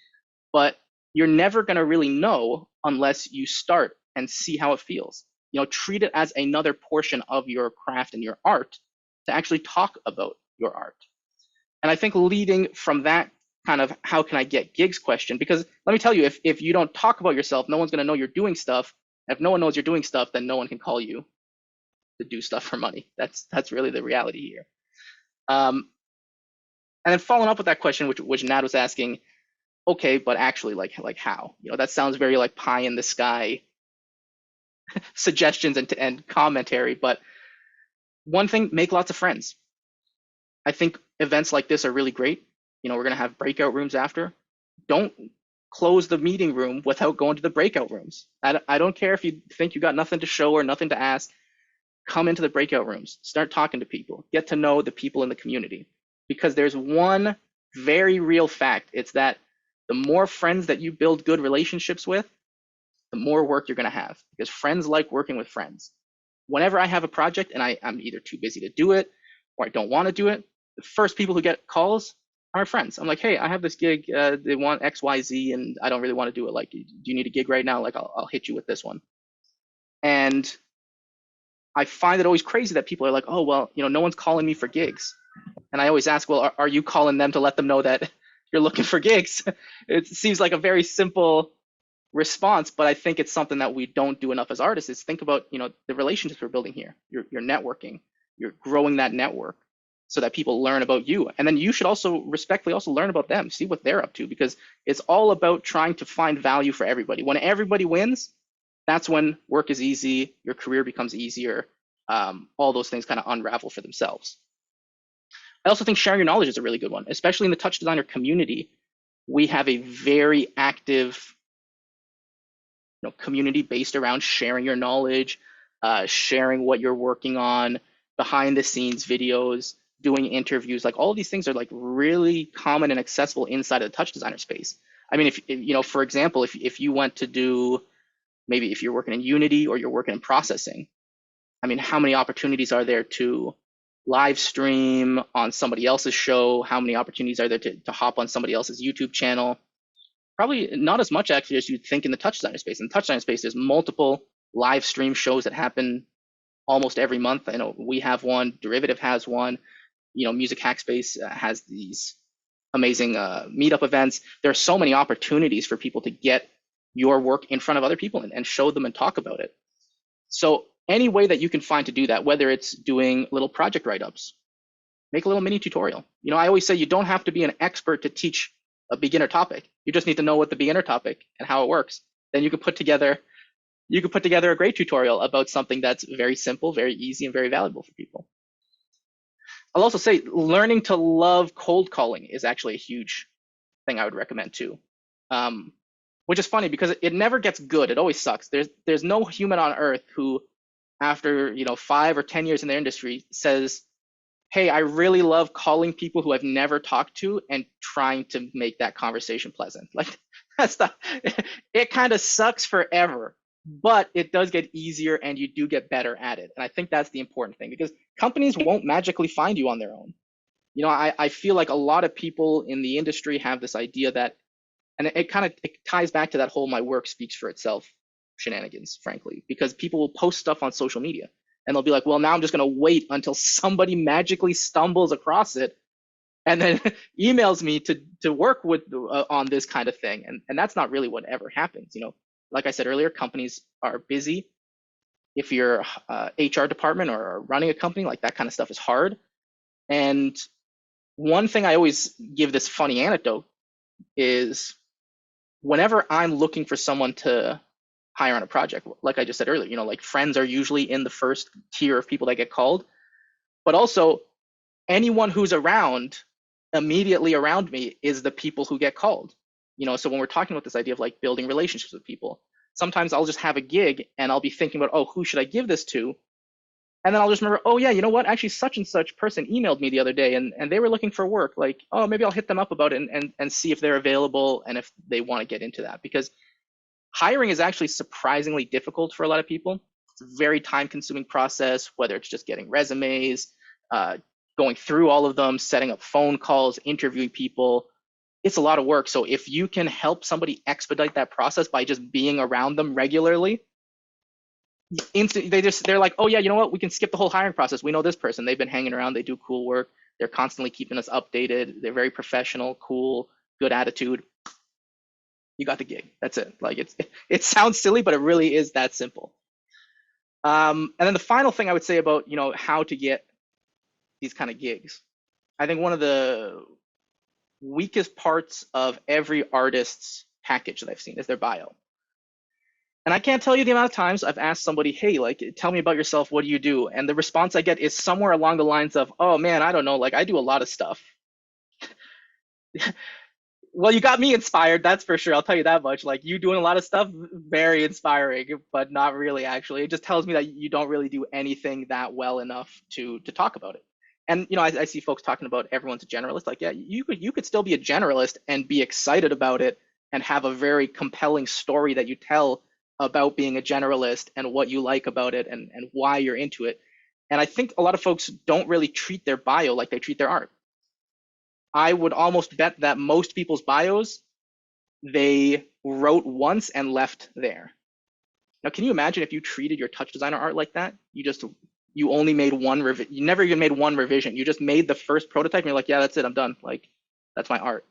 Speaker 3: but you're never going to really know unless you start and see how it feels. Treat it as another portion of your craft and your art to actually talk about your art. And I think leading from that kind of how can I get gigs question, because let me tell you, if you don't talk about yourself, no one's going to know you're doing stuff. If no one knows you're doing stuff, then no one can call you to do stuff for money. That's really the reality here. And then following up with that question, which Nat was asking, okay, but actually like how? That sounds very like pie in the sky suggestions and commentary, but one thing, make lots of friends. I think events like this are really great. We're going to have breakout rooms after. Don't close the meeting room without going to the breakout rooms. I don't care if you think you got nothing to show or nothing to ask. Come into the breakout rooms. Start talking to people. Get to know the people in the community. Because there's one very real fact. It's that the more friends that you build good relationships with, the more work you're going to have. Because friends like working with friends. Whenever I have a project and I'm either too busy to do it or I don't want to do it, the first people who get calls are my friends. I'm like, hey, I have this gig. They want X, Y, Z, and I don't really want to do it. Like, do you need a gig right now? Like, I'll hit you with this one. And I find it always crazy that people are like, oh, well, no one's calling me for gigs. And I always ask, well, are you calling them to let them know that you're looking for gigs? It seems like a very simple response, but I think it's something that we don't do enough as artists is think about, the relationships we're building here. You're networking, you're growing that network so that people learn about you. And then you should also respectfully also learn about them, see what they're up to, because it's all about trying to find value for everybody. When everybody wins, that's when work is easy, your career becomes easier, all those things kind of unravel for themselves. I also think sharing your knowledge is a really good one, especially in the TouchDesigner community. We have a very active community based around sharing your knowledge, sharing what you're working on, behind the scenes videos, doing interviews. Like all of these things are like really common and accessible inside of the TouchDesigner space. I mean, if for example, if you went to do, maybe if you're working in Unity or you're working in processing, I mean, how many opportunities are there to live stream on somebody else's show? How many opportunities are there to hop on somebody else's YouTube channel? Probably not as much actually as you'd think in the TouchDesigner space. In the TouchDesigner space, there's multiple live stream shows that happen almost every month. I know we have one, Derivative has one, Music Hackspace has these amazing meetup events. There are so many opportunities for people to get your work in front of other people and show them and talk about it. So any way that you can find to do that, whether it's doing little project write-ups, make a little mini tutorial. I always say you don't have to be an expert to teach a beginner topic. You just need to know what the beginner topic and how it works. Then you can put together a great tutorial about something that's very simple, very easy, and very valuable for people. I'll also say learning to love cold calling is actually a huge thing I would recommend too. Which is funny because it never gets good. It always sucks. There's no human on earth who, after 5 or 10 years in their industry, says, hey, I really love calling people who I've never talked to and trying to make that conversation pleasant. Like it kind of sucks forever, but it does get easier and you do get better at it. And I think that's the important thing because companies won't magically find you on their own. I feel like a lot of people in the industry have this idea that, and it ties back to that whole my work speaks for itself shenanigans, frankly, because people will post stuff on social media and they'll be like, well, now I'm just going to wait until somebody magically stumbles across it and then emails me to work with on this kind of thing. And that's not really what ever happens. Like I said earlier, companies are busy. If you're HR department or running a company, like that kind of stuff is hard. And one thing I always give this funny anecdote is whenever I'm looking for someone to hire on a project, like I just said earlier, like friends are usually in the first tier of people that get called, but also anyone who's around immediately around me is the people who get called. So when we're talking about this idea of like building relationships with people, sometimes I'll just have a gig and I'll be thinking about, oh, who should I give this to? And then I'll just remember, oh yeah, you know what? Actually, such and such person emailed me the other day and they were looking for work. Like, oh, maybe I'll hit them up about it and see if they're available and if they want to get into that. Because hiring is actually surprisingly difficult for a lot of people. It's a very time-consuming process, whether it's just getting resumes, going through all of them, setting up phone calls, interviewing people. It's a lot of work. So if you can help somebody expedite that process by just being around them regularly, they're like, oh yeah, you know what? We can skip the whole hiring process. We know this person. They've been hanging around. They do cool work. They're constantly keeping us updated. They're very professional, cool, good attitude. You got the gig. That's it. Like it sounds silly, but it really is that simple. And then the final thing I would say about how to get these kind of gigs, I think one of the weakest parts of every artist's package that I've seen is their bio. And I can't tell you the amount of times I've asked somebody, hey, like, tell me about yourself. What do you do? And the response I get is somewhere along the lines of, oh man, I don't know. Like, I do a lot of stuff. Well, you got me inspired, that's for sure. I'll tell you that much. Like, you doing a lot of stuff, very inspiring, but not really actually. It just tells me that you don't really do anything that well enough to talk about it. And I see folks talking about everyone's a generalist. Like, yeah, you could still be a generalist and be excited about it and have a very compelling story that you tell about being a generalist and what you like about it and why you're into it. And I think a lot of folks don't really treat their bio like they treat their art. I would almost bet that most people's bios, they wrote once and left there. Now, can you imagine if you treated your TouchDesigner art like that? You only made one revision. You never even made one revision. You just made the first prototype and you're like, yeah, that's it, I'm done. Like, that's my art.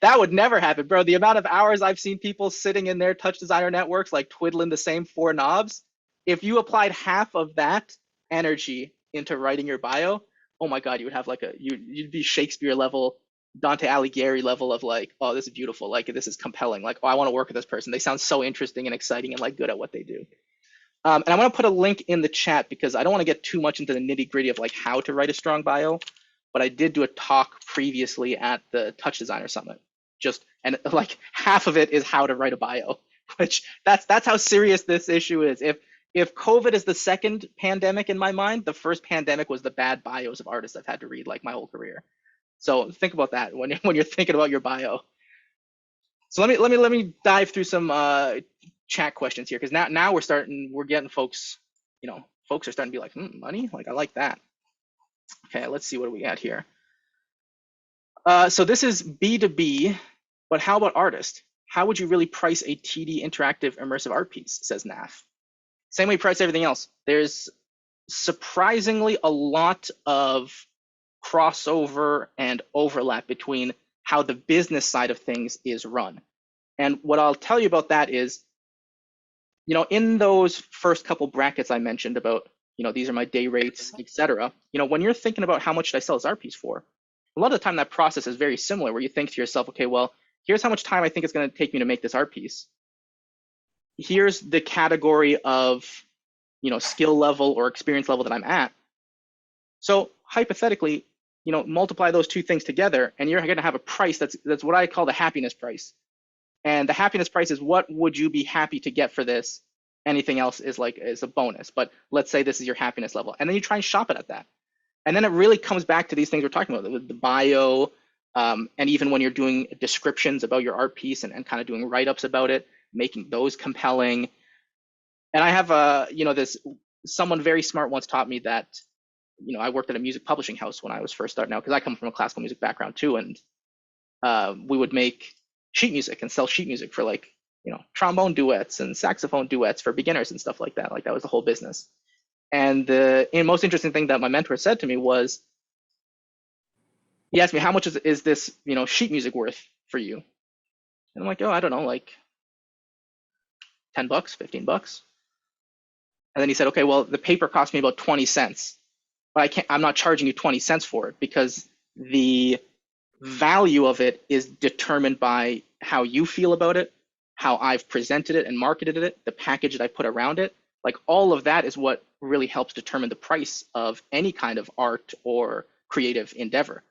Speaker 3: That would never happen, bro. The amount of hours I've seen people sitting in their TouchDesigner networks, like twiddling the same 4 knobs. If you applied half of that energy into writing your bio, oh my God, you would have like you'd be Shakespeare level, Dante Alighieri level of like, oh, this is beautiful. Like, this is compelling. Like, oh, I want to work with this person. They sound so interesting and exciting and like good at what they do. And I'm going to put a link in the chat because I don't want to get too much into the nitty gritty of like how to write a strong bio, but I did do a talk previously at the TouchDesigner Summit. And like half of it is how to write a bio, which that's how serious this issue is. If COVID is the second pandemic in my mind, the first pandemic was the bad bios of artists I've had to read like my whole career. So think about that when you're thinking about your bio. So let me dive through some chat questions here, because now we're getting folks, folks are starting to be like, money, like I like that. Okay, let's see what we got here. So this is B2B, but how about artist? How would you really price a TD interactive immersive art piece, says NAF. Same way you price everything else. There's surprisingly a lot of crossover and overlap between how the business side of things is run. And what I'll tell you about that is, in those first couple brackets I mentioned about, these are my day rates, etc. When you're thinking about how much should I sell this art piece for, a lot of the time that process is very similar, where you think to yourself, okay, well, here's how much time I think it's going to take me to make this art piece. Here's the category of, skill level or experience level that I'm at. So hypothetically, multiply those two things together, and you're going to have a price that's what I call the happiness price. And the happiness price is what would you be happy to get for this? Anything else is a bonus. But let's say this is your happiness level, and then you try and shop it at that. And then it really comes back to these things we're talking about, the bio, and even when you're doing descriptions about your art piece and kind of doing write-ups about it, making those compelling. And I have someone very smart once taught me that, I worked at a music publishing house when I was first starting out, because I come from a classical music background too, and we would make sheet music and sell sheet music for trombone duets and saxophone duets for beginners and stuff like that. Like, that was the whole business. And the most interesting thing that my mentor said to me was, he asked me, how much is this sheet music worth for you? And I'm like, oh, I don't know, like $10, $15. And then he said, okay, well, the paper cost me about 20 cents, but I'm not charging you 20 cents for it, because the value of it is determined by how you feel about it, how I've presented it and marketed it, the package that I put around it. Like, all of that is what really helps determine the price of any kind of art or creative endeavor.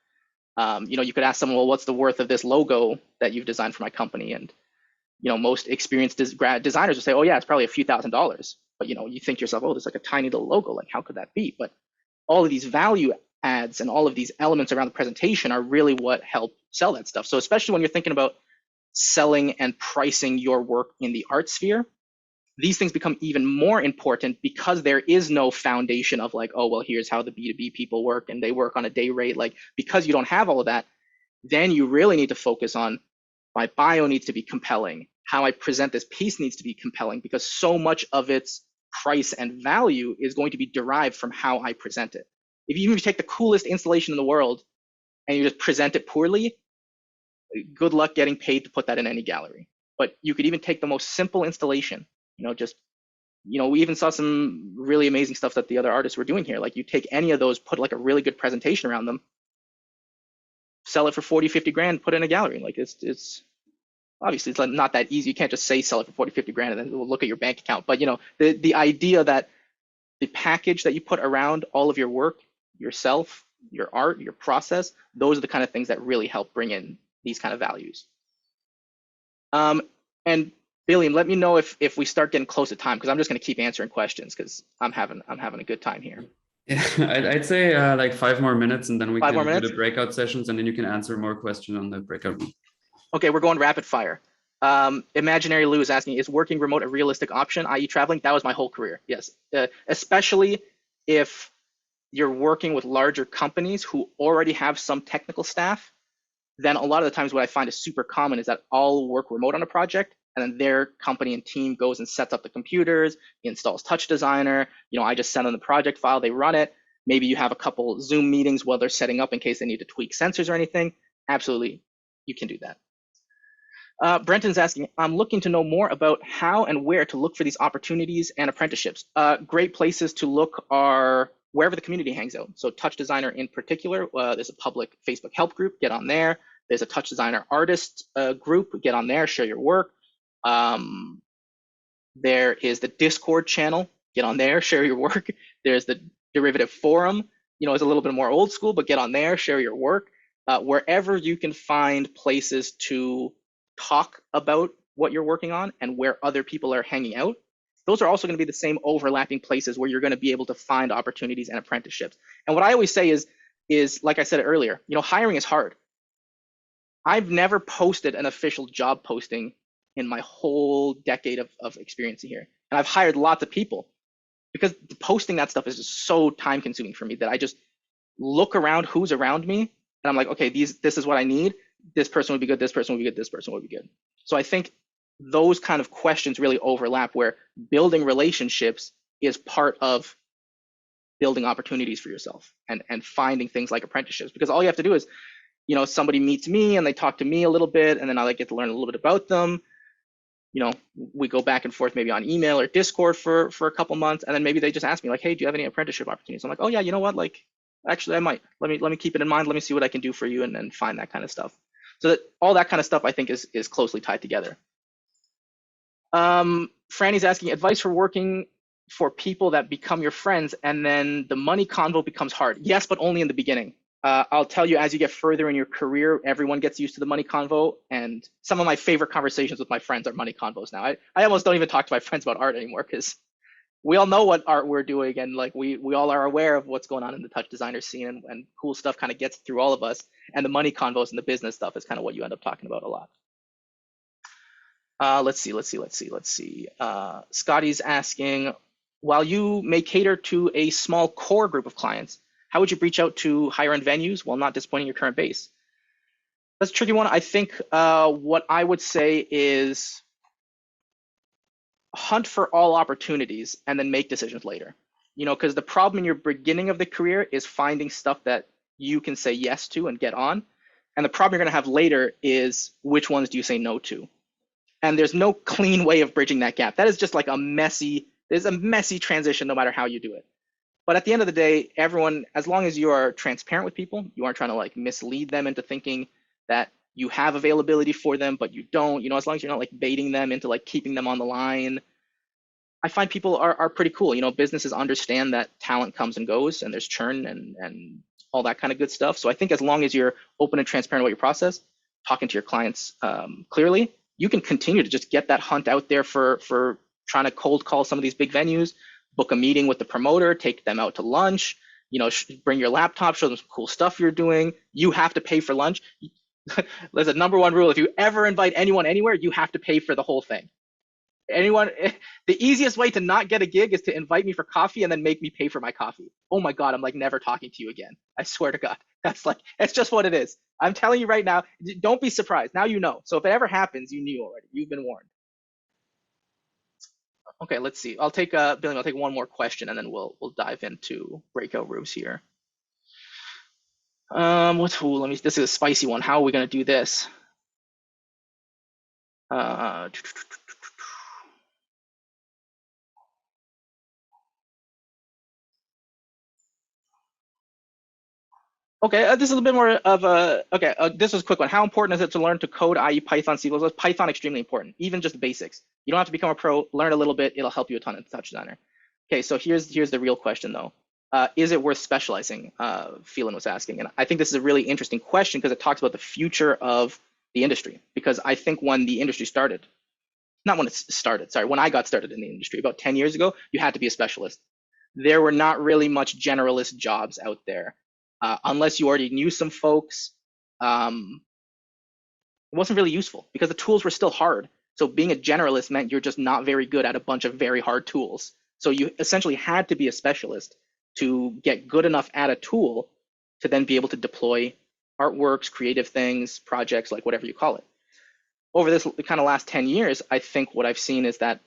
Speaker 3: You could ask someone, well, what's the worth of this logo that you've designed for my company? And most experienced designers will say, oh yeah, it's probably a few $1,000s. But you think to yourself, oh, there's like a tiny little logo, like how could that be? But all of these value adds and all of these elements around the presentation are really what help sell that stuff. So especially when you're thinking about selling and pricing your work in the art sphere, these things become even more important, because there is no foundation of like, oh, well, here's how the B2B people work and they work on a day rate. Like, because you don't have all of that, then you really need to focus on, my bio needs to be compelling. How I present this piece needs to be compelling, because so much of its price and value is going to be derived from how I present it. If you take the coolest installation in the world and you just present it poorly, good luck getting paid to put that in any gallery. But you could even take the most simple installation, we even saw some really amazing stuff that the other artists were doing here. Like, you take any of those, put like a really good presentation around them, sell it for 40, 50 grand, put it in a gallery. Like, it's obviously it's not that easy. You can't just say sell it for 40, 50 grand and then we'll look at your bank account. But the idea that the package that you put around all of your work, yourself, your art, your process, those are the kind of things that really help bring in these kind of values. And Bileam, let me know if we start getting close to time, because I'm just going to keep answering questions, because I'm having a good time here.
Speaker 4: Yeah, I'd say like 5 more minutes, and then we can do the breakout sessions, and then you can answer more questions on the breakout room.
Speaker 3: Okay, we're going rapid fire. Imaginary Lou is asking, is working remote a realistic option, i.e. traveling? That was my whole career, yes. Especially if you're working with larger companies who already have some technical staff, then a lot of the times what I find is super common is that I'll work remote on a project, and then their company and team goes and sets up the computers, installs TouchDesigner. I just send them the project file, they run it. Maybe you have a couple Zoom meetings while they're setting up in case they need to tweak sensors or anything. Absolutely, you can do that. Brenton's asking, I'm looking to know more about how and where to look for these opportunities and apprenticeships. Great places to look are wherever the community hangs out. So TouchDesigner in particular, there's a public Facebook help group, get on there. There's a TouchDesigner artist group, get on there, share your work. There is the Discord channel, get on there, share your work. There's the derivative forum, it's a little bit more old school, but get on there, share your work. Wherever you can find places to talk about what you're working on and where other people are hanging out, those are also going to be the same overlapping places where you're going to be able to find opportunities and apprenticeships. And what I always say is like I said earlier, hiring is hard. I've never posted an official job posting in my whole decade of experience here. And I've hired lots of people because posting that stuff is just so time consuming for me that I just look around who's around me and I'm like, okay, this is what I need. This person would be good, this person would be good, this person would be good. So I think those kind of questions really overlap, where building relationships is part of building opportunities for yourself and finding things like apprenticeships, because all you have to do is, somebody meets me and they talk to me a little bit, and then I get to learn a little bit about them. We go back and forth maybe on email or Discord for a couple months, and then maybe they just ask me like, hey, do you have any apprenticeship opportunities? I'm like, oh yeah, you know what? Like, actually I might. Let me keep it in mind. Let me see what I can do for you, and then find that kind of stuff. So that all that kind of stuff I think is closely tied together. Franny's asking advice for working for people that become your friends and then the money convo becomes hard. Yes, but only in the beginning. I'll tell you, as you get further in your career, everyone gets used to the money convo, and some of my favorite conversations with my friends are money convos now. I almost don't even talk to my friends about art anymore, because we all know what art we're doing, and like we all are aware of what's going on in the TouchDesigner scene, and cool stuff kind of gets through all of us, and the money convos and the business stuff is kind of what you end up talking about a lot. Let's see. Scotty's asking, while you may cater to a small core group of clients, how would you reach out to higher end venues while not disappointing your current base? That's a tricky one. I think what I would say is hunt for all opportunities and then make decisions later. Because the problem in your beginning of the career is finding stuff that you can say yes to and get on. And the problem you're going to have later is which ones do you say no to? And there's no clean way of bridging that gap. That is just like there's a messy transition no matter how you do it. But at the end of the day, everyone, as long as you are transparent with people, you aren't trying to like mislead them into thinking that you have availability for them, but you don't, as long as you're not like baiting them into like keeping them on the line. I find people are pretty cool. Businesses understand that talent comes and goes and there's churn and all that kind of good stuff. So I think as long as you're open and transparent about your process, talking to your clients clearly, you can continue to just get that hunt out there for trying to cold call some of these big venues, book a meeting with the promoter, take them out to lunch, bring your laptop, show them some cool stuff you're doing. You have to pay for lunch. There's a #1 rule. If you ever invite anyone anywhere, you have to pay for the whole thing. The easiest way to not get a gig is to invite me for coffee and then make me pay for my coffee. Oh my God, I'm like never talking to you again. I swear to God. It's just what it is. I'm telling you right now, don't be surprised. Now you know. So if it ever happens, you knew already. You've been warned. Okay, let's see. I'll take Bileam, I'll take one more question and then we'll dive into breakout rooms here. This is a spicy one. How are we gonna do this? Okay, this is a bit more of a, this is a quick one. How important is it to learn to code, i.e. Python, C++? Python, extremely important, even just the basics. You don't have to become a pro, learn a little bit, it'll help you a ton in TouchDesigner. Okay, so here's the real question though. Is it worth specializing? Phelan was asking, and I think this is a really interesting question because it talks about the future of the industry. Because I think when the industry started, not when it started, sorry, when I got started in the industry about 10 years ago, you had to be a specialist. There were not really much generalist jobs out there. Unless you already knew some folks, it wasn't really useful because the tools were still hard. So being a generalist meant you're just not very good at a bunch of very hard tools. So you essentially had to be a specialist to get good enough at a tool to then be able to deploy artworks, creative things, projects, like whatever you call it. over this kind of last 10 years, I think what I've seen is that,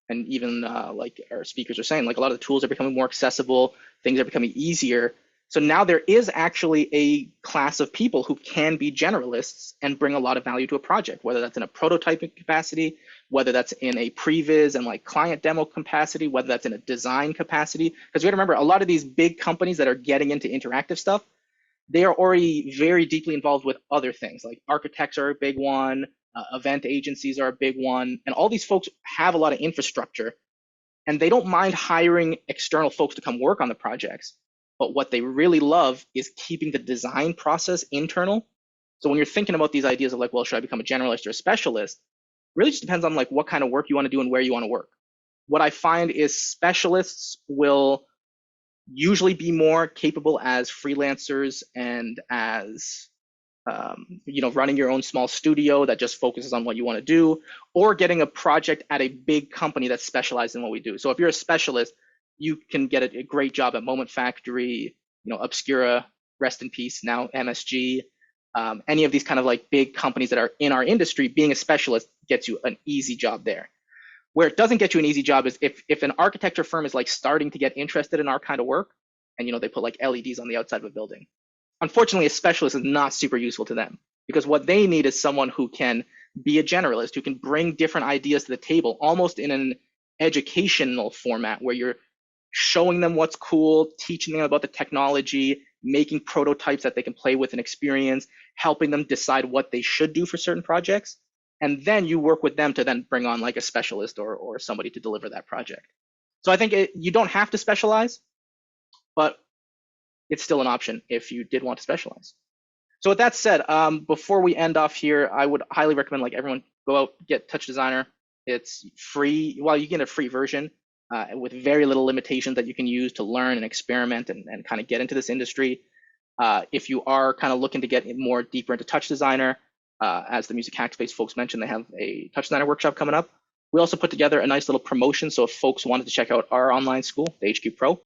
Speaker 3: and even like our speakers are saying, like a lot of the tools are becoming more accessible, things are becoming easier. So now there is actually a class of people who can be generalists and bring a lot of value to a project, whether that's in a prototyping capacity, whether that's in a previs and like client demo capacity, whether that's in a design capacity. Because you gotta remember, a lot of these big companies that are getting into interactive stuff, they are already very deeply involved with other things, like architects are a big one, event agencies are a big one, and all these folks have a lot of infrastructure, and they don't mind hiring external folks to come work on the projects. But what they really love is keeping the design process internal. So when you're thinking about these ideas of like, well, should I become a generalist or a specialist? Really just depends on like what kind of work you want to do and where you want to work. What I find is specialists will usually be more capable as freelancers and as running your own small studio that just focuses on what you want to do, or getting a project at a big company that specializes in what we do. So if you're a specialist, you can get a great job at Moment Factory, Obscura, rest in peace, now MSG, any of these kind of like big companies that are in our industry. Being a specialist gets you an easy job there. Where it doesn't get you an easy job is if an architecture firm is like starting to get interested in our kind of work, and they put like LEDs on the outside of a building. Unfortunately, a specialist is not super useful to them, because what they need is someone who can be a generalist, who can bring different ideas to the table, almost in an educational format where you're showing them what's cool, teaching them about the technology, making prototypes that they can play with and experience, helping them decide what they should do for certain projects. And then you work with them to then bring on like a specialist or somebody to deliver that project. So I think you don't have to specialize, but it's still an option if you did want to specialize. So with that said, before we end off here, I would highly recommend like everyone go out, get TouchDesigner. It's free. Well, you get a free version with very little limitations that you can use to learn and experiment and kind of get into this industry. If you are kind of looking to get more deeper into TouchDesigner, as the Music Hackspace folks mentioned, they have a TouchDesigner workshop coming up. We also put together a nice little promotion. So if folks wanted to check out our online school, the HQ Pro,